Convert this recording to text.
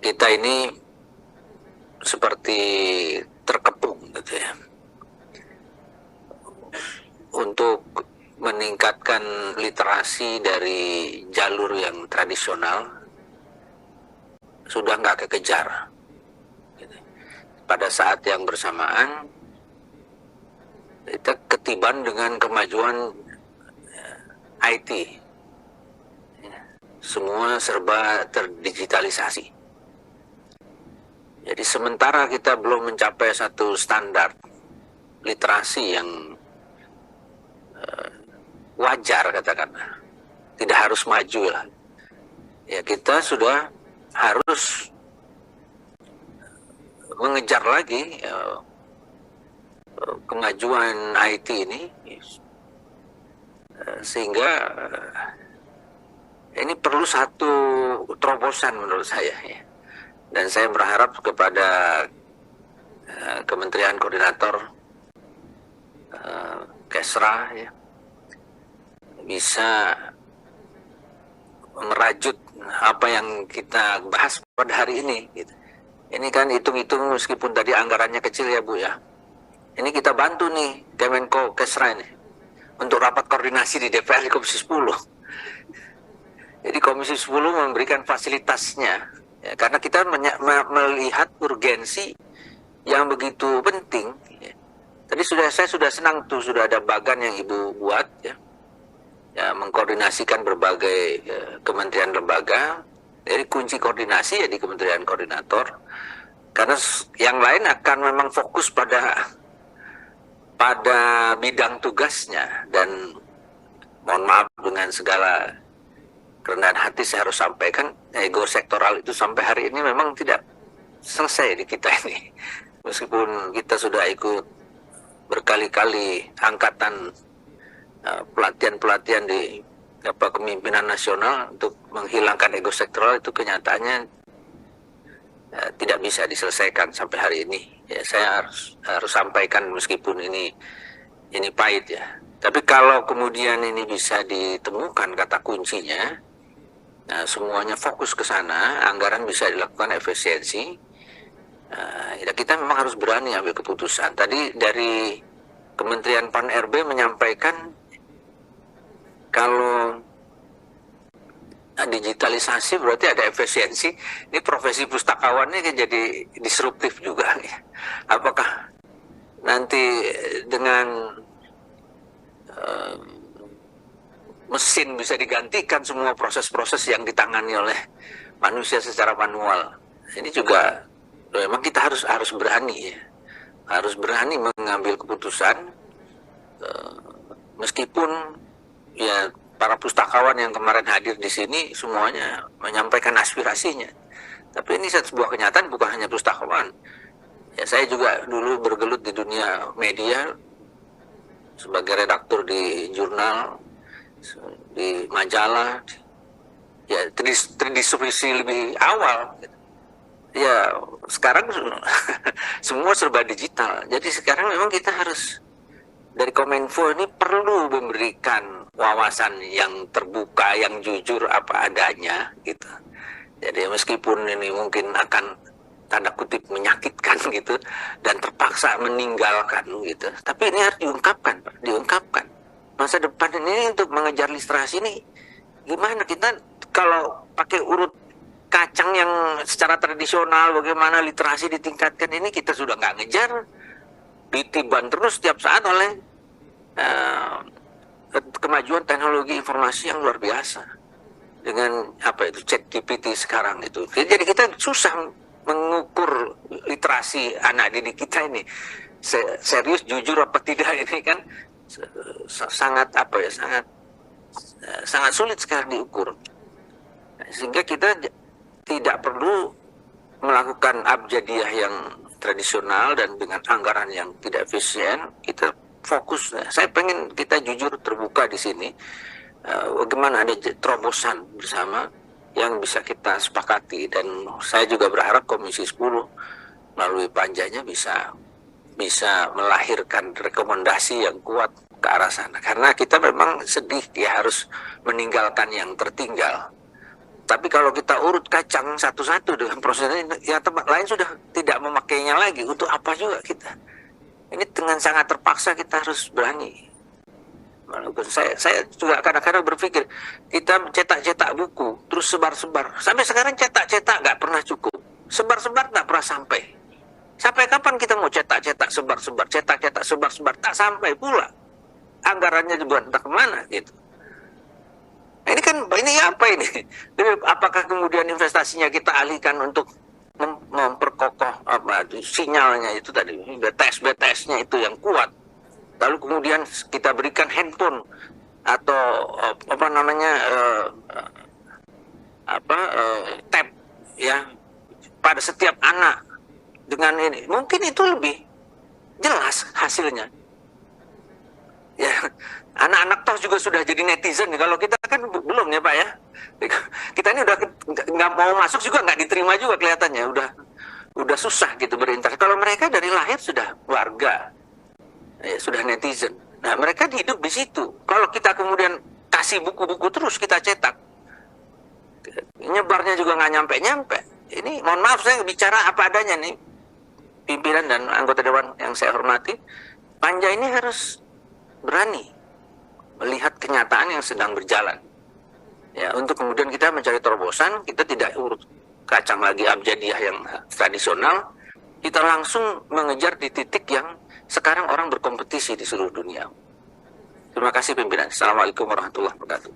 kita ini seperti terkepung gitu ya. Untuk meningkatkan literasi dari jalur yang tradisional sudah nggak kekejar. Pada saat yang bersamaan kita ketiban dengan kemajuan IT. Semua serba terdigitalisasi. Jadi sementara kita belum mencapai satu standar literasi yang wajar katakanlah, tidak harus maju lah. Ya kita sudah harus mengejar lagi kemajuan IT ini, sehingga ini perlu satu terobosan menurut saya ya. Dan saya berharap kepada Kementerian Koordinator Kesra ya, bisa merajut apa yang kita bahas pada hari ini gitu. Ini kan hitung-hitung meskipun tadi anggarannya kecil ya Bu ya, ini kita bantu nih Kemenko Kesra ini untuk rapat koordinasi di DPR di Komisi 10. Jadi Komisi 10 memberikan fasilitasnya ya, karena kita melihat urgensi yang begitu penting ya. Tadi saya sudah senang tuh, sudah ada bagan yang Ibu buat ya, ya mengkoordinasikan berbagai kementerian lembaga. Jadi kunci koordinasi ya di Kementerian Koordinator, karena yang lain akan memang fokus pada bidang tugasnya. Dan mohon maaf dengan segala kerendahan hati saya harus sampaikan, ego sektoral itu sampai hari ini memang tidak selesai di kita ini. Meskipun kita sudah ikut berkali-kali angkatan pelatihan-pelatihan di kepemimpinan nasional untuk menghilangkan ego sektoral, itu kenyataannya tidak bisa diselesaikan sampai hari ini. Ya, saya harus sampaikan meskipun ini pahit ya. Tapi kalau kemudian ini bisa ditemukan kata kuncinya, nah, semuanya fokus ke sana, anggaran bisa dilakukan efisiensi. Ya kita memang harus berani ambil keputusan. Tadi dari Kementerian Pan-RB menyampaikan kalau digitalisasi berarti ada efisiensi. Ini profesi pustakawan ini jadi disruptif juga. Apakah nanti dengan mesin bisa digantikan semua proses-proses yang ditangani oleh manusia secara manual? Ini juga memang kita harus berani ya, harus berani mengambil keputusan, meskipun ya para pustakawan yang kemarin hadir di sini semuanya menyampaikan aspirasinya. Tapi ini sebuah kenyataan, bukan hanya pustakawan. Ya saya juga dulu bergelut di dunia media sebagai redaktur di jurnal, di majalah, ya terdistribusi lebih awal. Ya sekarang semua serba digital. Jadi sekarang memang kita harus dari Kominfo ini perlu memberikan wawasan yang terbuka, yang jujur apa adanya gitu. Jadi meskipun ini mungkin akan tanda kutip menyakitkan gitu dan terpaksa meninggalkan gitu, tapi ini harus diungkapkan, Pak, diungkapkan. Masa depan ini untuk mengejar literasi ini gimana? Kita kalau pakai urut kacang yang secara tradisional bagaimana literasi ditingkatkan, ini kita sudah nggak ngejar, ditiban terus setiap saat oleh kemajuan teknologi informasi yang luar biasa dengan apa itu ChatGPT sekarang itu. Jadi kita susah mengukur literasi anak didik kita ini serius, jujur apa tidak, ini kan sangat apa ya, sangat sulit sekarang diukur. Sehingga kita tidak perlu melakukan abjadiah yang tradisional dan dengan anggaran yang tidak efisien. Kita fokus. Saya pengen kita jujur terbuka di sini. Bagaimana ada terobosan bersama yang bisa kita sepakati, dan saya juga berharap Komisi 10 melalui panjanya bisa melahirkan rekomendasi yang kuat ke arah sana. Karena kita memang sedih ya harus meninggalkan yang tertinggal. Tapi kalau kita urut kacang satu-satu dengan prosesnya, ya tempat lain sudah tidak memakainya lagi. Untuk apa juga kita? Ini dengan sangat terpaksa kita harus berani. Saya juga kadang-kadang berpikir, kita cetak-cetak buku, terus sebar-sebar. Sampai sekarang cetak-cetak nggak pernah cukup. Sebar-sebar nggak pernah sampai. Sampai kapan kita mau cetak-cetak, sebar-sebar, cetak-cetak, sebar-sebar, tak sampai pula. Anggarannya dibuat entah kemana gitu. Ini kan, ini apa ini? Apakah kemudian investasinya kita alihkan untuk memperkokoh apa sinyalnya itu tadi, BTS-BTS-nya itu yang kuat. Lalu kemudian kita berikan handphone atau apa namanya tab ya pada setiap anak dengan ini, mungkin itu lebih jelas hasilnya. Ya, anak-anak toh juga sudah jadi netizen. Kalau kita kan belum ya Pak ya. Kita ini udah nggak mau masuk juga, nggak diterima juga kelihatannya. Udah susah gitu berinteraksi. Kalau mereka dari lahir sudah warga, ya, sudah netizen. Nah mereka hidup di situ. Kalau kita kemudian kasih buku-buku terus kita cetak, nyebarnya juga nggak nyampe-nyampe. Ini mohon maaf saya bicara apa adanya nih. Pimpinan dan anggota dewan yang saya hormati, Panja ini harus berani melihat kenyataan yang sedang berjalan. Ya, untuk kemudian kita mencari terobosan, kita tidak urut kacang lagi abjadiah yang tradisional, kita langsung mengejar di titik yang sekarang orang berkompetisi di seluruh dunia. Terima kasih pimpinan. Assalamualaikum warahmatullahi wabarakatuh.